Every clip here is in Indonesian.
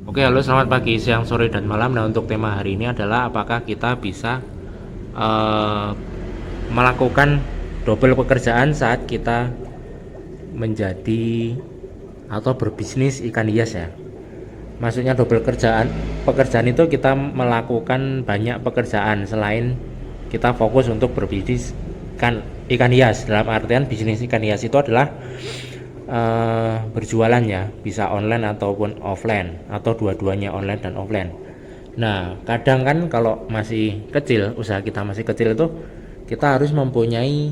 Oke, halo, selamat pagi, siang, sore, dan malam. Nah, untuk tema hari ini adalah apakah kita bisa eh, melakukan double pekerjaan saat kita menjadi atau berbisnis ikan hias ya. Maksudnya double pekerjaan itu kita melakukan banyak pekerjaan selain kita fokus untuk berbisnis ikan hias. Dalam artian bisnis ikan hias itu adalah berjualan ya, bisa online ataupun offline atau dua-duanya online dan offline. Nah, kadang kan kalau masih kecil, usaha kita masih kecil itu kita harus mempunyai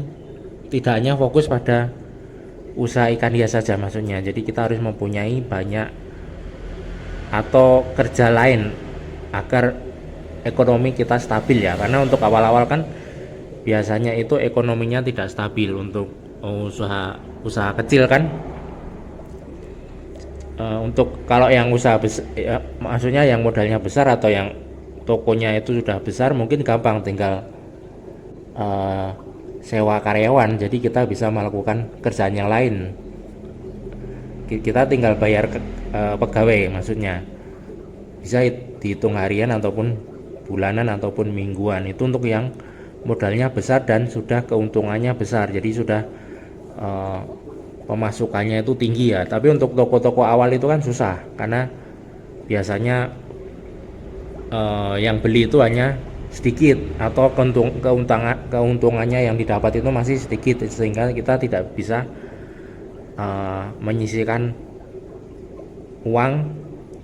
tidak hanya fokus pada usaha ikan hias saja maksudnya. Jadi kita harus mempunyai banyak atau kerja lain agar ekonomi kita stabil ya. Karena untuk awal-awal kan biasanya itu ekonominya tidak stabil untuk usaha usaha kecil kan. Untuk kalau yang usaha besar ya, maksudnya yang modalnya besar atau yang tokonya itu sudah besar, mungkin gampang tinggal uh, sewa karyawan, jadi kita bisa melakukan kerjaan yang lain, kita tinggal bayar pegawai, maksudnya bisa dihitung harian ataupun bulanan ataupun mingguan. Itu untuk yang modalnya besar dan sudah keuntungannya besar, jadi sudah uh, pemasukannya itu tinggi ya. Tapi untuk toko-toko awal itu kan susah karena biasanya yang beli itu hanya sedikit atau keuntungannya yang didapat itu masih sedikit, sehingga kita tidak bisa menyisihkan uang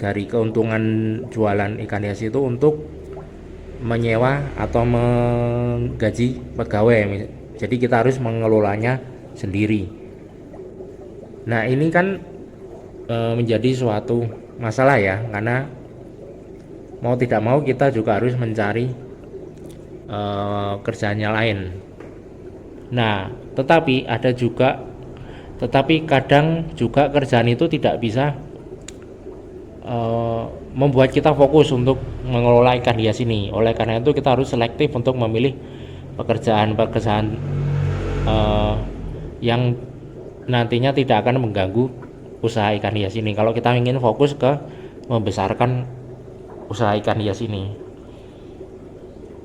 dari keuntungan jualan ikan hias itu untuk menyewa atau menggaji pegawai. Jadi kita harus mengelolanya sendiri. Nah, ini kan menjadi suatu masalah ya, karena mau tidak mau kita juga harus mencari kerjaan yang lain. Nah, tetapi kadang juga kerjaan itu tidak bisa membuat kita fokus untuk mengelola ikan hias ini. Oleh karena itu kita harus selektif untuk memilih pekerjaan-pekerjaan yang nantinya tidak akan mengganggu usaha ikan hias ini. Kalau kita ingin fokus ke membesarkan usaha ikan hias ini,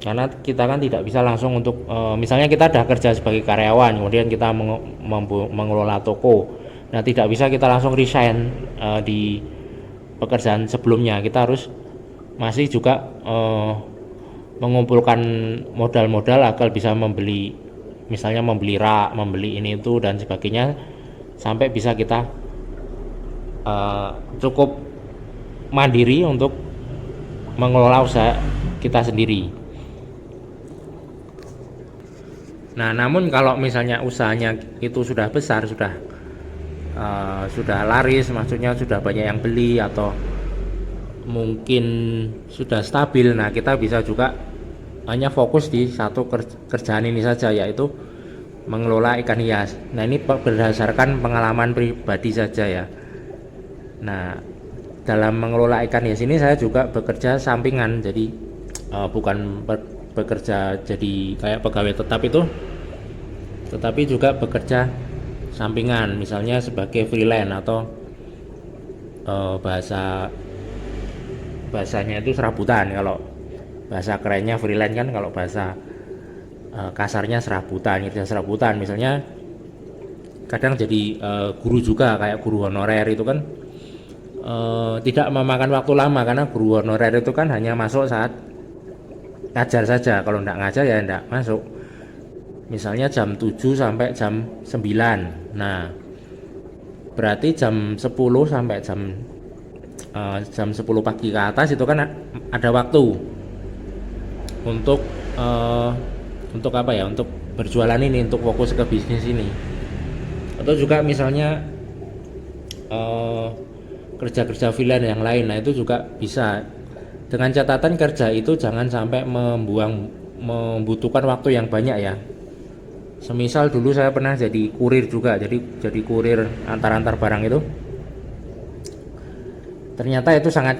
karena kita kan tidak bisa langsung untuk misalnya kita sudah kerja sebagai karyawan, kemudian kita mengelola toko. Nah, tidak bisa kita langsung resign di pekerjaan sebelumnya. Kita harus masih juga mengumpulkan modal-modal agar bisa membeli, misalnya membeli rak, membeli ini itu dan sebagainya, sampai bisa kita cukup mandiri untuk mengelola usaha kita sendiri. Nah, namun kalau misalnya usahanya itu sudah besar, sudah laris, maksudnya sudah banyak yang beli atau mungkin sudah stabil, nah kita bisa juga hanya fokus di satu kerjaan ini saja, yaitu mengelola ikan hias. Nah, ini berdasarkan pengalaman pribadi saja ya. Nah, dalam mengelola ikan hias ini saya juga bekerja sampingan, jadi bukan bekerja jadi kayak pegawai tetap itu, tetapi juga bekerja sampingan, misalnya sebagai freelance atau bahasanya itu serabutan. Kalau bahasa kerennya freelance kan, kalau bahasa kasarnya serabutan, kerja serabutan. Misalnya kadang jadi guru juga, kayak guru honorer itu kan tidak memakan waktu lama, karena guru honorer itu kan hanya masuk saat ngajar saja. Kalau tidak ngajar ya tidak masuk, misalnya jam 7 sampai jam 9. Nah, berarti jam 10 sampai jam 10 pagi ke atas itu kan ada waktu untuk apa ya, untuk berjualan ini, untuk fokus ke bisnis ini. Atau juga misalnya kerja-kerja freelance yang lain. Nah, itu juga bisa, dengan catatan kerja itu jangan sampai membutuhkan waktu yang banyak ya. Semisal dulu saya pernah jadi kurir juga, jadi kurir antar barang itu, ternyata itu sangat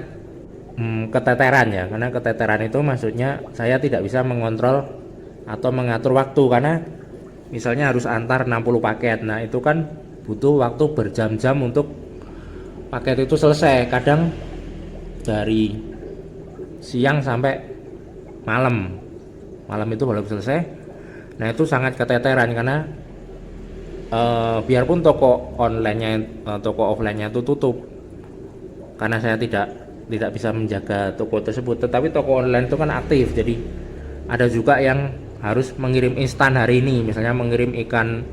keteteran ya. Karena keteteran itu maksudnya saya tidak bisa mengontrol atau mengatur waktu, karena misalnya harus antar 60 paket. Nah, itu kan butuh waktu berjam-jam untuk paket itu selesai. Kadang dari siang sampai malam. Malam itu baru selesai. Nah itu sangat keteteran karena biarpun toko online-nya, toko offline-nya itu tutup, karena saya tidak bisa menjaga toko tersebut, tetapi toko online itu kan aktif. Jadi ada juga yang harus mengirim instan hari ini, misalnya mengirim ikan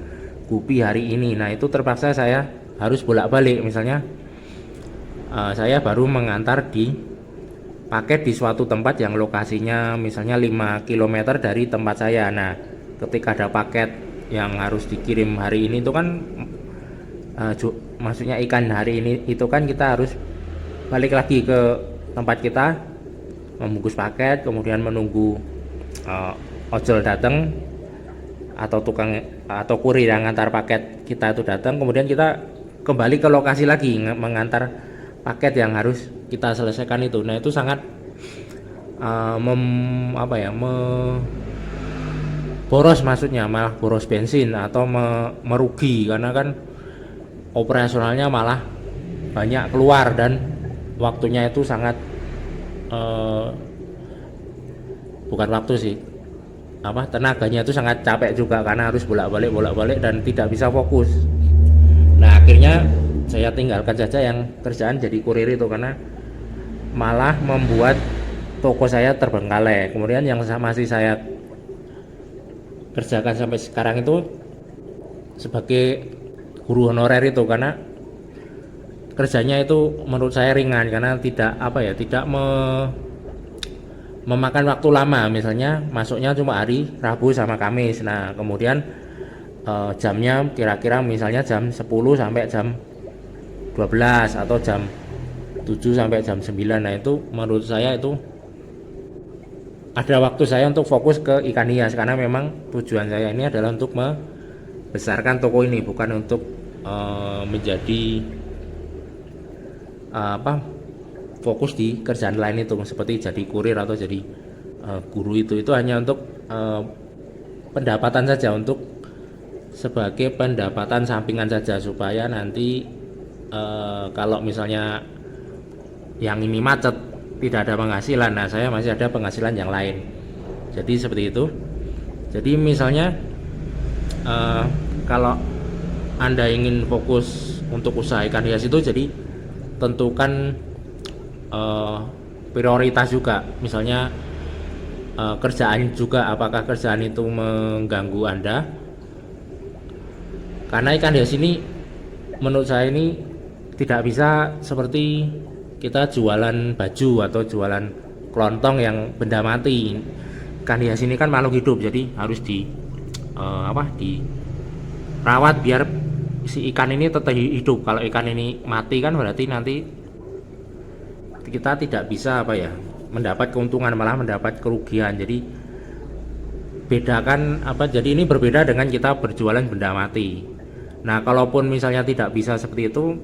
gupi hari ini. Nah itu terpaksa saya harus bolak-balik. Misalnya saya baru mengantar di paket di suatu tempat yang lokasinya misalnya 5 km dari tempat saya. Nah ketika ada paket yang harus dikirim hari ini itu kan maksudnya ikan hari ini itu kan kita harus balik lagi ke tempat kita, membungkus paket, kemudian menunggu ojol datang atau tukang atau kurir yang ngantar paket kita itu datang, kemudian kita kembali ke lokasi lagi mengantar paket yang harus kita selesaikan itu. Nah itu sangat boros, maksudnya malah boros bensin atau merugi, karena kan operasionalnya malah banyak keluar dan waktunya itu sangat bukan waktu sih, tenaganya itu sangat capek juga karena harus bolak-balik dan tidak bisa fokus. Nah akhirnya saya tinggalkan saja yang kerjaan jadi kurir itu, karena malah membuat toko saya terbengkalai. Kemudian yang masih saya kerjakan sampai sekarang itu sebagai guru honorer itu, karena kerjanya itu menurut saya ringan karena tidak memakan waktu lama. Misalnya masuknya cuma hari Rabu sama Kamis. Nah kemudian jamnya kira-kira misalnya jam 10 sampai jam 12 atau jam 7 sampai jam 9. Nah itu menurut saya itu ada waktu saya untuk fokus ke ikan hias, karena memang tujuan saya ini adalah untuk membesarkan toko ini, bukan untuk menjadi fokus di kerjaan lain itu seperti jadi kurir atau jadi guru. Itu hanya untuk pendapatan saja, untuk sebagai pendapatan sampingan saja, supaya nanti kalau misalnya yang ini macet tidak ada penghasilan, nah saya masih ada penghasilan yang lain. Jadi seperti itu. Jadi misalnya kalau Anda ingin fokus untuk usaha ikan hias itu, jadi tentukan prioritas juga. Misalnya kerjaan juga, apakah kerjaan itu mengganggu Anda? Karena ikan hias ini menurut saya ini tidak bisa seperti kita jualan baju atau jualan kelontong yang benda mati. Ikan hias ini kan makhluk hidup, jadi harus dirawat biar si ikan ini tetap hidup. Kalau ikan ini mati kan berarti nanti kita tidak bisa mendapat keuntungan, malah mendapat kerugian. Jadi bedakan jadi ini berbeda dengan kita berjualan benda mati. Nah kalaupun misalnya tidak bisa seperti itu,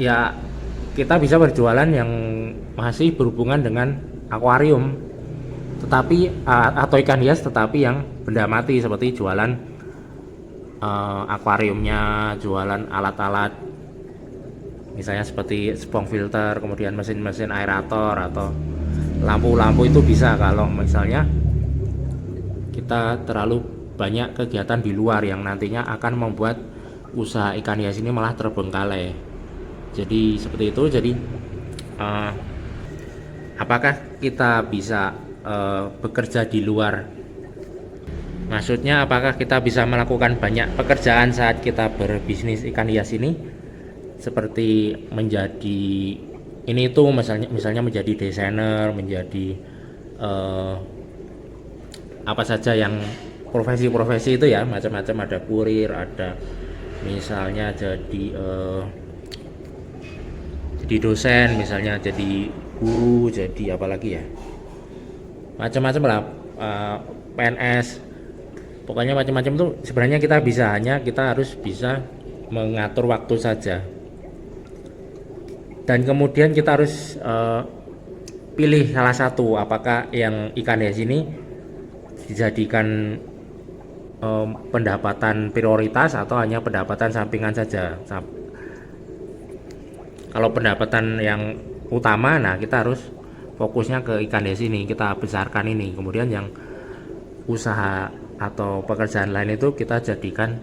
ya kita bisa berjualan yang masih berhubungan dengan akuarium, tetapi atau ikan hias tetapi yang benda mati, seperti jualan akuariumnya, jualan alat-alat misalnya seperti spong filter, kemudian mesin-mesin aerator atau lampu-lampu. Itu bisa kalau misalnya kita terlalu banyak kegiatan di luar yang nantinya akan membuat usaha ikan hias ini malah terbengkalai. Jadi seperti itu. Jadi apakah kita bisa bekerja di luar? Maksudnya apakah kita bisa melakukan banyak pekerjaan saat kita berbisnis ikan hias ini, seperti menjadi ini itu misalnya menjadi desainer, menjadi apa saja yang profesi-profesi itu ya, macam-macam. Ada kurir, ada misalnya jadi dosen, misalnya jadi guru, jadi apalagi ya, macam-macam lah, PNS, pokoknya macam-macam tuh sebenarnya kita bisa, hanya kita harus bisa mengatur waktu saja. Dan kemudian kita harus pilih salah satu, apakah yang ikan hias ini dijadikan pendapatan prioritas atau hanya pendapatan sampingan saja. Kalau pendapatan yang utama, nah kita harus fokusnya ke ikan hias ini, kita besarkan ini. Kemudian yang usaha atau pekerjaan lain itu kita jadikan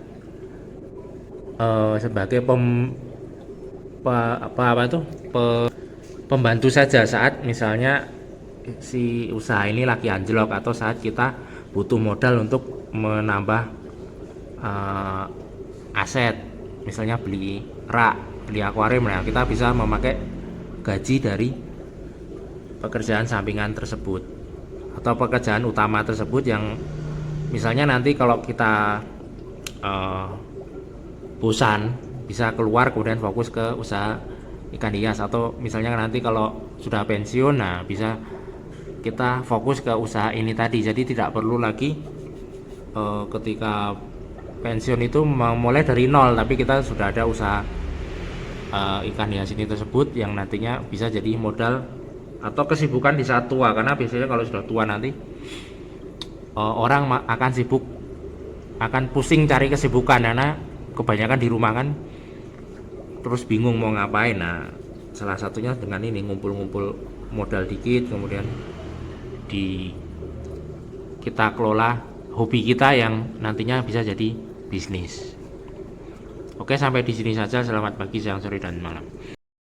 sebagai apa itu pembantu saja saat misalnya si usaha ini lagi anjlok, atau saat kita butuh modal untuk menambah aset, misalnya beli rak, beli akuarium. Nah, kita bisa memakai gaji dari pekerjaan sampingan tersebut atau pekerjaan utama tersebut, yang misalnya nanti kalau kita bosan bisa keluar kemudian fokus ke usaha ikan hias, atau misalnya nanti kalau sudah pensiun, nah bisa kita fokus ke usaha ini tadi. Jadi tidak perlu lagi ketika pensiun itu mulai dari nol, tapi kita sudah ada usaha ikan hias ini tersebut yang nantinya bisa jadi modal atau kesibukan di saat tua. Karena biasanya kalau sudah tua nanti orang akan sibuk, akan pusing cari kesibukan karena kebanyakan di rumah kan, terus bingung mau ngapain. Nah, salah satunya dengan ini, ngumpul-ngumpul modal dikit, kemudian kita kelola hobi kita yang nantinya bisa jadi bisnis. Oke, sampai di sini saja. Selamat pagi, siang, sore, dan malam.